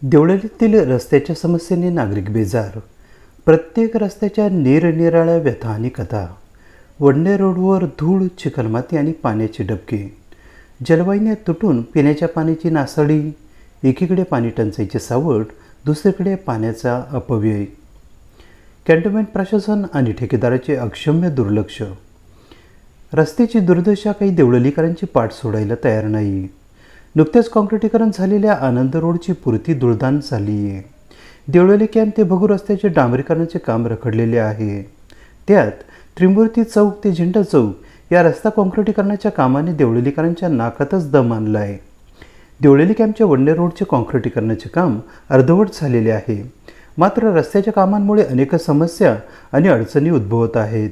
देवळालीतील रस्त्याच्या समस्येने नागरिक बेजार. प्रत्येक रस्त्याच्या निरनिराळ्या व्यथा आणि कथा. वडणे रोडवर धूळ, चिखलमाती आणि पाण्याचे डबके. जलवाहिन्या तुटून पिण्याच्या पाण्याची नासाडी. एकीकडे पाणी टंचाईचे सावट, दुसरीकडे पाण्याचा अपव्यय. कॅन्टोन्मेंट प्रशासन आणि ठेकेदाराचे अक्षम्य दुर्लक्ष. रस्त्याची दुर्दशा काही देवळालीकरांची पाठ सोडायला तयार नाही. नुकत्याच काँक्रिटीकरण झालेल्या आनंद रोडची पुरती धुळदाण झाली आहे. देवळाली कॅम्प ते भगू रस्त्याचे डांबरीकरणाचे काम रखडलेले आहे. त्यात त्रिमूर्ती चौक ते झेंडा चौक या रस्ता काँक्रिटीकरणाच्या कामाने देवळालीकरांच्या नाकातच दम आणला आहे. देवळाली कॅम्पच्या वडणे रोडचे काँक्रिटीकरणाचे काम अर्धवट झालेले आहे. मात्र रस्त्याच्या कामांमुळे अनेक समस्या आणि अडचणी उद्भवत आहेत.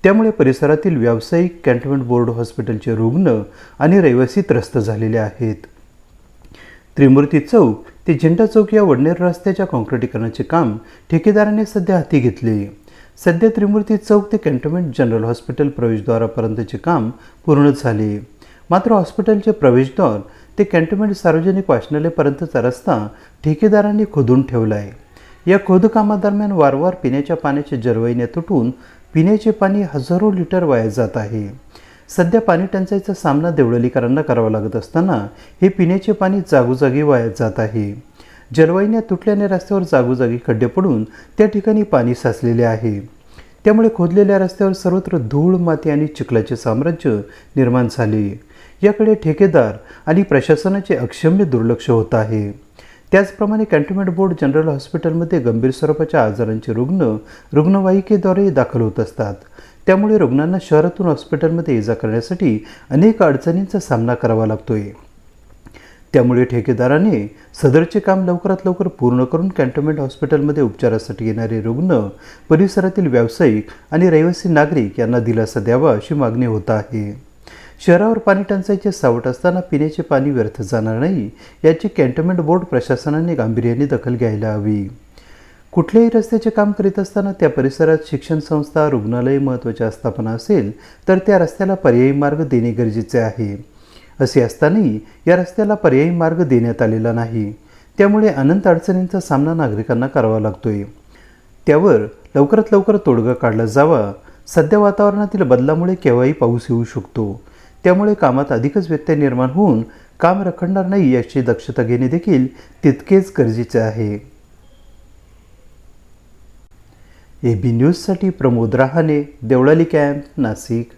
त्यामुळे परिसरातील व्यावसायिक, कॅन्टोन्मेंट बोर्ड हॉस्पिटलचे रुग्ण आणि रहिवासी त्रस्त झालेले आहेत. त्रिमूर्ती चौक ते झेंडा चौक या वडनेर रस्त्याच्या काँक्रिटीकरणाचे काम ठेकेदाराने सध्या हाती घेतले. सध्या त्रिमूर्ती चौक ते कॅन्टोन्मेंट जनरल हॉस्पिटल प्रवेशद्वारापर्यंतचे काम पूर्ण झाले. मात्र हॉस्पिटलचे प्रवेशद्वार ते कॅन्टोन्मेंट सार्वजनिक वाचनालयापर्यंतचा रस्ता ठेकेदारांनी खोदून ठेवला आहे. या खोदकामादरम्यान वारंवार पिण्याच्या पाण्याच्या जलवाहिन्या तुटून पिण्याचे पाणी हजारो लिटर वाया जात आहे. सध्या पाणी टंचाईचा सामना देवळालीकरांना करावा लागत असताना हे पिण्याचे पाणी जागोजागी वाया जात आहे. जलवाहिन्या तुटल्याने रस्त्यावर जागोजागी खड्डे पडून त्या ठिकाणी पाणी साचलेले आहे. त्यामुळे खोदलेल्या रस्त्यावर सर्वत्र धूळ, माती आणि चिखलाचे साम्राज्य निर्माण झाले. याकडे ठेकेदार आणि प्रशासनाचे अक्षम्य दुर्लक्ष होत आहे. त्याचप्रमाणे कॅन्टोन्मेंट बोर्ड जनरल हॉस्पिटलमध्ये गंभीर स्वरूपाच्या आजारांचे रुग्ण रुग्णवाहिकेद्वारे दाखल होत असतात. त्यामुळे रुग्णांना शहरातून हॉस्पिटलमध्ये ये-जा करण्यासाठी अनेक अडचणींचा सामना करावा लागतोय. त्यामुळे ठेकेदाराने सदरचे काम लवकरात लवकर पूर्ण करून कॅन्टोन्मेंट हॉस्पिटलमध्ये उपचारासाठी येणारे रुग्ण, परिसरातील व्यावसायिक आणि रहिवासी नागरिक यांना दिलासा द्यावा अशी मागणी होत आहे. शहरावर पाणी टंचाईचे सावट असताना पिण्याचे पाणी व्यर्थ जाणार नाही याची कॅन्टोन्मेंट बोर्ड प्रशासनाने गांभीर्याने दखल घ्यायला हवी. कुठल्याही रस्त्याचे काम करीत असताना त्या परिसरात शिक्षण संस्था, रुग्णालय महत्त्वाची आस्थापना असेल तर त्या रस्त्याला पर्यायी मार्ग देणे गरजेचे आहे. असे असतानाही या रस्त्याला पर्यायी मार्ग देण्यात आलेला नाही. त्यामुळे अनंत अडचणींचा सामना नागरिकांना करावा लागतोय. त्यावर लवकरात लवकर तोडगा काढला जावा. सध्या वातावरणातील बदलामुळे केव्हाही पाऊस येऊ शकतो. त्यामुळे कामात अधिकच व्यत्यय निर्माण होऊन काम रखडणार नाही याची दक्षता घेणे देखील तितकेच गरजेचे आहे. AB न्यूजसाठी प्रमोद रहाणे, देवळाली कॅम्प, नाशिक.